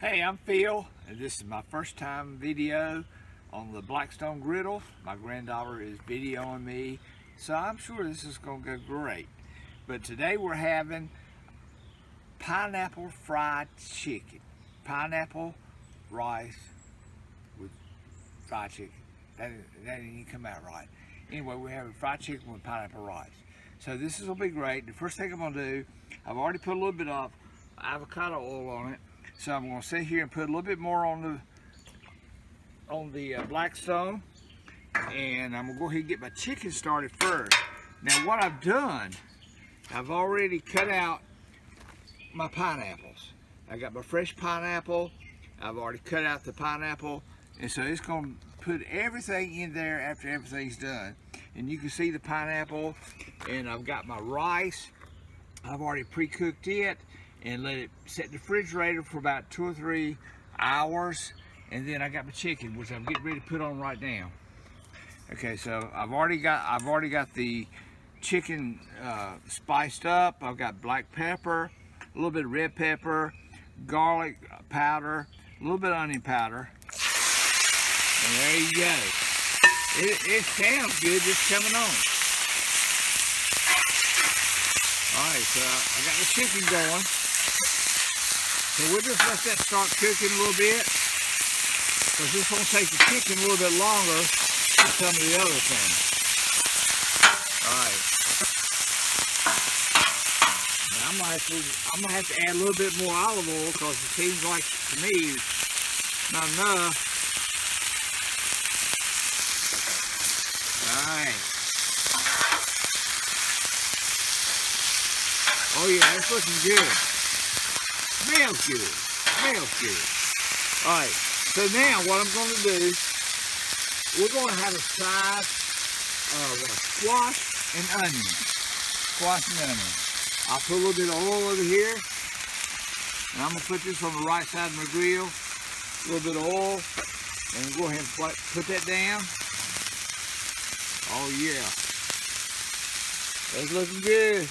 Hey, I'm Phil, and this is my first time video on the Blackstone griddle. My granddaughter is videoing me, so I'm sure this is going to go great. But today we're having pineapple fried chicken. Pineapple rice with fried chicken. That didn't come out right. Anyway, we're having fried chicken with pineapple rice. So this is going to be great. The first thing I'm going to do, I've already put a little bit of avocado oil on it. So I'm going to sit here and put a little bit more on the Blackstone, and I'm going to go ahead and get my chicken started first. Now what I've done, I've already cut out my pineapples. I got my fresh pineapple. I've already cut out the pineapple, and so it's going to put everything in there after everything's done. And you can see the pineapple, and I've got my rice. I've already pre-cooked it and let it sit in the refrigerator for about 2 or 3 hours, and then I got my chicken, which I'm getting ready to put on right now. Okay, so I've already got the chicken spiced up. I've got black pepper, a little bit of red pepper, garlic powder, a little bit of onion powder, and there you go. It sounds good just coming on. All right, so I got the chicken going. So we'll just let that start cooking a little bit, because this will take the chicken a little bit longer than some of the other things. Alright. Now I'm gonna have to add a little bit more olive oil, because it seems like to me not enough. Alright. Oh yeah, it's looking good. Smells good. Smells good. Alright, so now what I'm going to do, we're going to have a side of squash and onion. Squash and onion. I'll put a little bit of oil over here, and I'm going to put this on the right side of my grill. A little bit of oil, and go ahead and put that down. Oh yeah. That's looking good.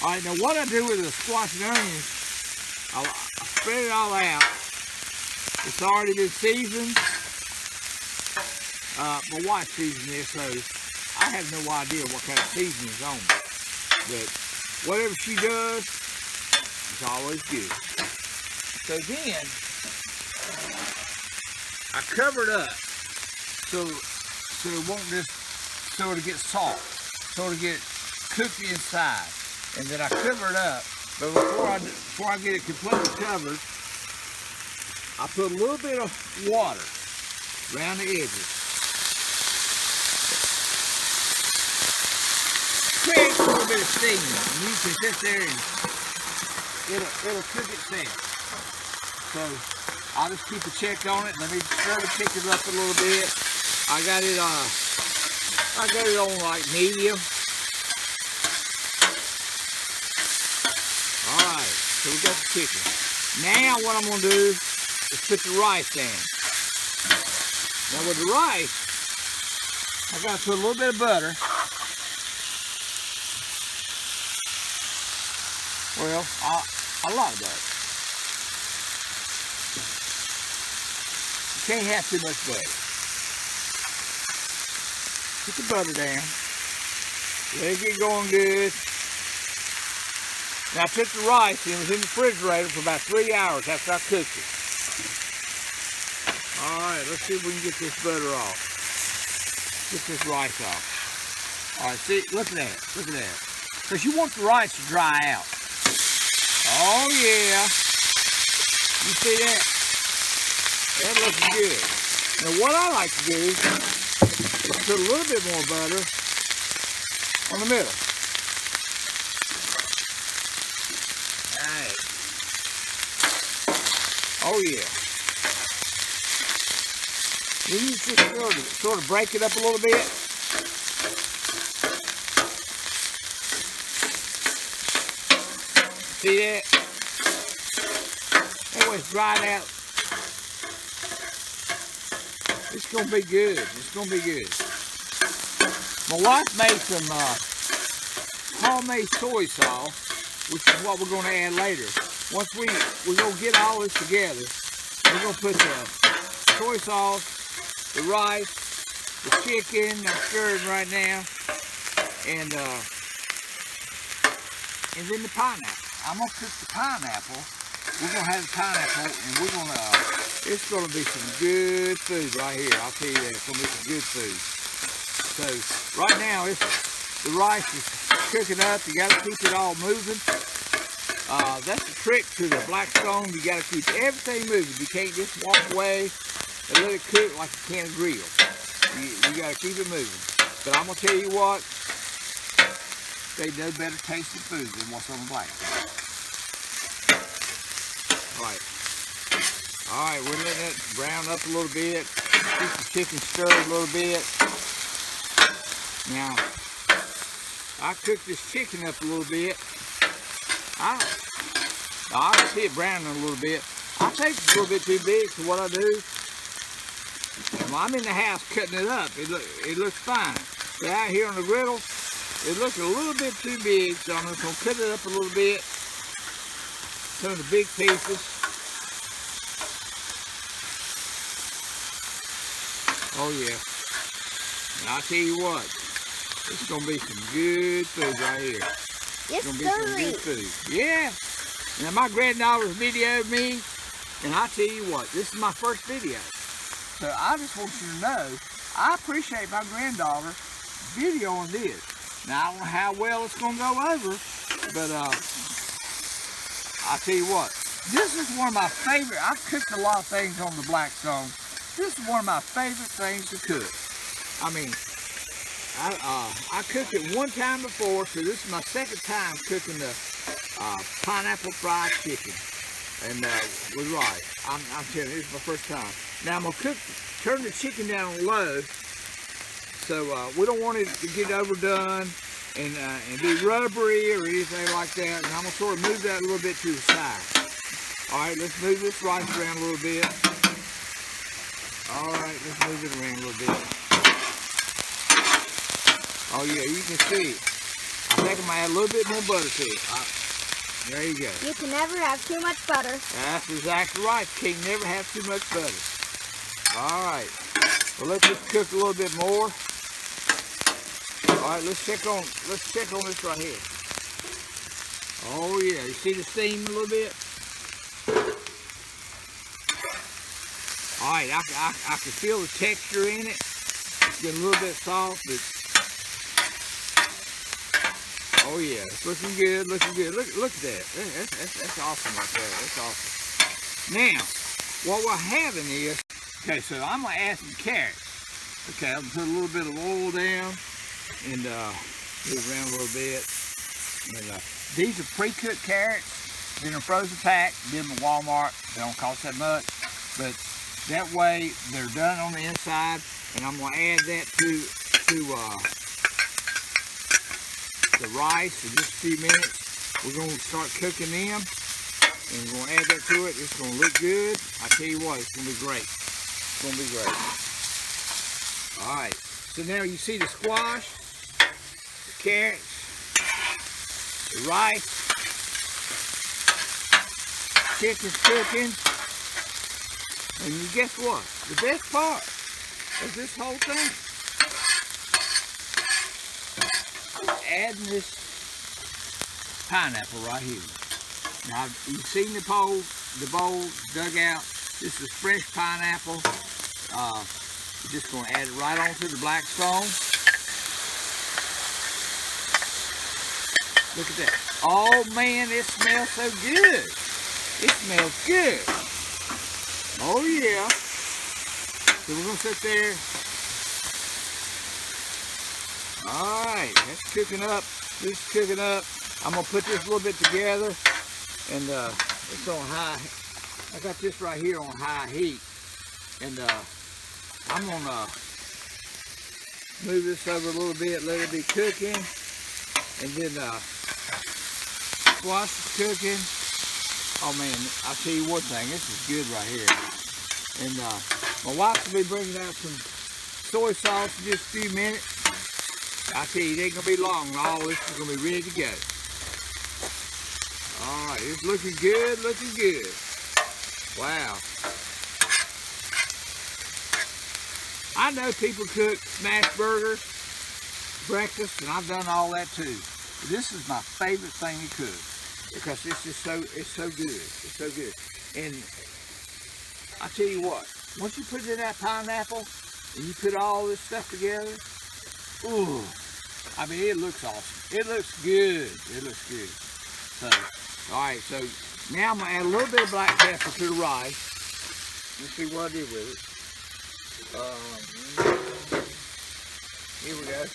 Alright, now what I do with the squash and onions, I spread it all out. It's already been seasoned. My wife seasoned this, so I have no idea what kind of seasoning is on it. But whatever she does, it's always good. So then, I cover it up so it won't just, so it'll get soft, so it'll get cooked inside. And then I cover it up, but before I get it completely covered, I put a little bit of water around the edges. Creates a little bit of steam, and you can sit there and it'll cook itself. So I'll just keep a check on it. Let me stir the chicken up a little bit. I got it on like medium. So we got the chicken. Now what I'm going to do is put the rice down. Now with the rice, I got to put a little bit of butter. Well, a lot of butter. You can't have too much butter. Put the butter down. Let it get going good. Now I took the rice and it was in the refrigerator for about 3 hours after I cooked it. Alright, let's see if we can get this butter off. Get this rice off. Alright, see, look at that. Look at that. Because you want the rice to dry out. Oh yeah. You see that? That looks good. Now what I like to do is put a little bit more butter on the middle. Oh yeah. Then you just sort of break it up a little bit. See that? That way it's dried out. It's gonna be good. It's gonna be good. My wife made some homemade soy sauce, which is what we're going to add later. Once we're going to get all this together, we're going to put the soy sauce, the rice, the chicken, I'm stirring right now, and then the pineapple. I'm going to cook the pineapple. We're going to have the pineapple, and we're going to, it's going to be some good food right here. I'll tell you that, it's going to be some good food. So, right now, the rice is cooking up. You got to keep it all moving. That's the trick to the Blackstone. You got to keep everything moving. You can't just walk away and let it cook like you can a grill. You got to keep it moving. But I'm going to tell you what, they no better tasting food than what's on the Blackstone. Alright, we're letting it brown up a little bit. Keep the chicken stirred a little bit. Now, I cooked this chicken up a little bit. I see it browning a little bit. I think it's a little bit too big for what I do. And when I'm in the house cutting it up, it looks fine. But out here on the griddle, it looks a little bit too big, so I'm just going to cut it up a little bit. Some of the big pieces. Oh yeah. And I'll tell you what, it's going to be some good food right here. It's going to be some good food. Yeah. Now my granddaughter's videoed me, and I tell you what, this is my first video. So I just want you to know, I appreciate my granddaughter videoing this. Now I don't know how well it's going to go over, but I'll tell you what, this is one of my favorite. I've cooked a lot of things on the Blackstone. This is one of my favorite things to cook. I mean, I cooked it one time before, so this is my second time cooking the pineapple fried chicken and with rice. I'm telling you, this is my first time. Now I'm gonna turn the chicken down on low, so we don't want it to get overdone and be rubbery or anything like that. And I'm gonna sort of move that a little bit to the side. All right, let's move this rice around a little bit. All right, let's move it around a little bit. Oh yeah, you can see it. I think I'm gonna add a little bit more butter to it. There you go. You can never have too much butter. That's exactly right. You can never have too much butter. All right. Well, let's just cook a little bit more. All right, let's check on this right here. Oh yeah, you see the steam a little bit? All right, I can feel the texture in it. It's getting a little bit soft, but oh yeah, it's looking good, looking good. Look at that. That's awesome right there. That's awesome. Now, what we're having is, okay, so I'm gonna add some carrots. Okay, I'm gonna put a little bit of oil down and move it around a little bit. And these are pre-cooked carrots. They're in a frozen pack. Get them at Walmart. They don't cost that much, but that way they're done on the inside. And I'm gonna add that to the rice in just a few minutes. We're going to start cooking them, and we're going to add that to it. It's going to look good. I tell you what, it's going to be great. It's going to be great. All right. So now you see the squash, the carrots, the rice, chicken's cooking, and you guess what? The best part of this whole thing, adding this pineapple right here. Now you've seen the bowl dug out. This is fresh pineapple. You're just going to add it right onto the Blackstone. Look at that. Oh man, it smells so good. It smells good. Oh yeah. So we're going to sit there. Alright, that's cooking up. This is cooking up. I'm going to put this a little bit together. And it's on high. I got this right here on high heat. And I'm going to move this over a little bit, let it be cooking. And then squash is cooking. Oh man, I'll tell you one thing. This is good right here. And my wife will be bringing out some soy sauce in just a few minutes. I tell you, it ain't gonna be long and all this is gonna be ready to go. All right, it's looking good, looking good. Wow. I know people cook smash burgers, breakfast, and I've done all that too. But this is my favorite thing to cook because it's so good. It's so good. And I tell you what, once you put in that pineapple and you put all this stuff together, ooh, I mean, it looks awesome. It looks good. It looks good. So, all right, so now I'm gonna add a little bit of black pepper to the rice. Let's see what I did with it. Here we go.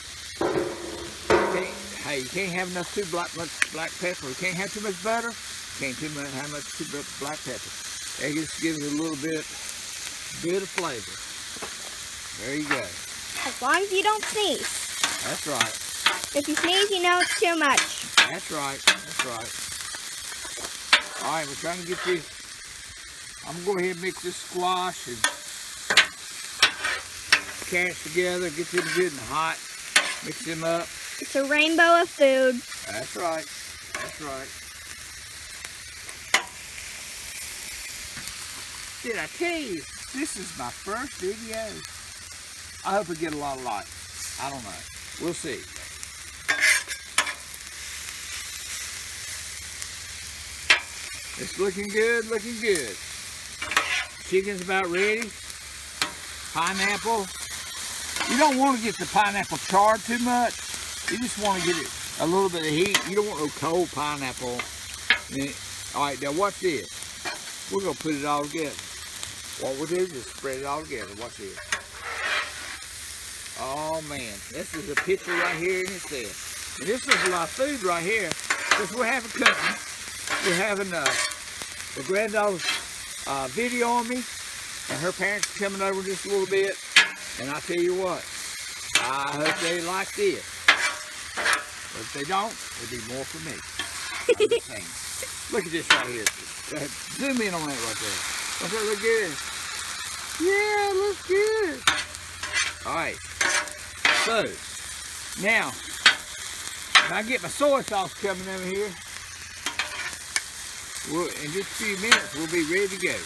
Hey, you can't have enough much black pepper. You can't have too much butter. Can't have too much black pepper. That just gives it a little bit of flavor. There you go. As long as you don't sneeze. That's right. If you sneeze, you know it's too much. That's right. That's right. All right, we're trying to get this. I'm gonna go ahead and mix this squash and carrots together, get them good and hot, mix them up. It's a rainbow of food. That's right. That's right. Did I tell you, this is my first video? I hope we get a lot of likes. I don't know. We'll see. It's looking good, looking good. Chicken's about ready. Pineapple. You don't want to get the pineapple charred too much. You just want to get it a little bit of heat. You don't want no cold pineapple. All right, now watch this. We're going to put it all together. What we'll do is just spread it all together. Watch this. Oh, man. This is a picture right here in itself. And this is a lot of food right here. Because we're having company. We're having the granddaughter's video on me. And her parents are coming over just a little bit. And I tell you what, I hope they like this. But if they don't, it'll be more for me. I'm just saying. Look at this right here. Zoom in on that right there. Does that look good? Yeah, it looks good. All right. So, now, when I get my soy sauce coming over here, in just a few minutes, we'll be ready to go.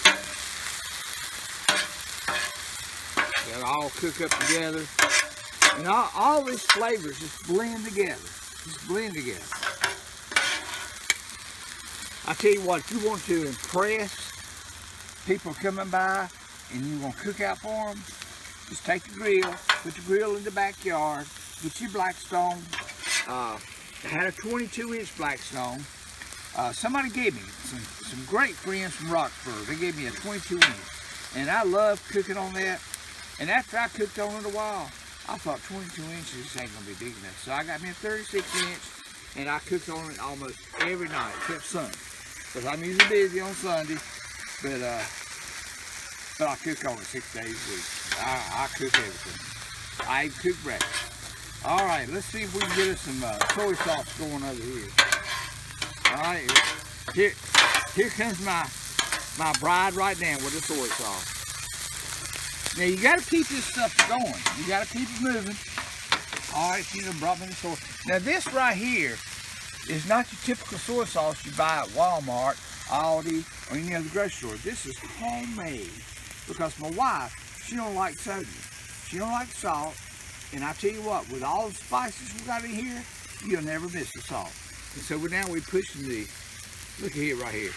That'll all cook up together. And all these flavors just blend together. Just blend together. I tell you what, if you want to impress people coming by and you want to cook out for them, just take the grill, put the grill in the backyard, get your Blackstone. I had a 22-inch Blackstone. Somebody gave me some great friends from Roxburgh. They gave me a 22-inch. And I love cooking on that. And after I cooked on it a while, I thought 22 inches ain't gonna be big enough. So I got me a 36-inch, and I cooked on it almost every night except Sunday, because I'm usually busy on Sunday. But I cook on it 6 days a week. I cook everything. I even cook breakfast. All right, let's see if we can get us some soy sauce going over here. All right, here comes my bride right now with the soy sauce. Now you got to keep this stuff going. You got to keep it moving. All right, she done brought me the soy. Now this right here is not your typical soy sauce you buy at Walmart, Aldi, or any other grocery store. This is homemade because my wife, she don't like sodium. She don't like salt. And I tell you what, with all the spices we got in here, you'll never miss the salt. And so now we're pushing the, look at here right here.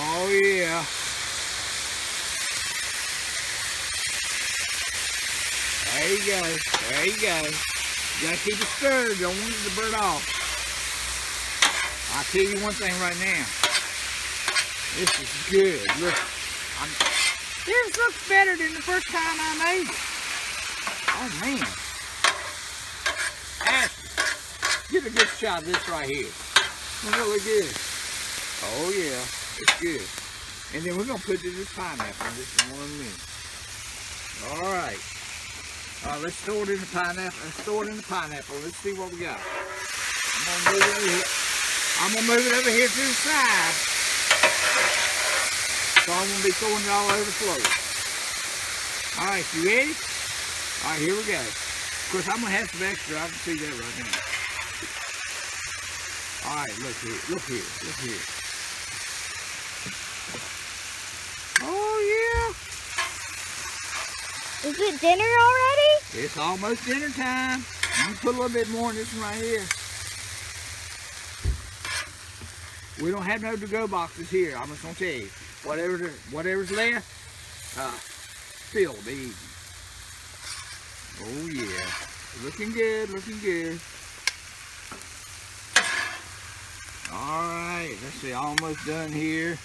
Oh yeah. There you go. There you go. You gotta keep it stirred. Don't want it to burn off. I'll tell you one thing right now. This is good. Look. This looks better than the first time I made it. Oh man. Ashley, get a good shot of this right here. It's really good. Oh yeah. It's good. And then we're going to put this pineapple in just in 1 minute. All right. Let's throw it in the pineapple. Let's throw it in the pineapple. Let's see what we got. I'm going to move it over here. I'm going to move it over here to the side. So I'm going to be throwing it all over the floor. All right, you ready? All right, here we go. Of course, I'm gonna have some extra. I can see that right now. All right, look here, look here, look here. Oh yeah. Is it dinner already? It's almost dinner time. I'm gonna put a little bit more in this one right here. We don't have no to-go boxes here. I'm just gonna tell you, whatever's left, fill the easy. Oh yeah, looking good, looking good. All right, let's see, almost done here.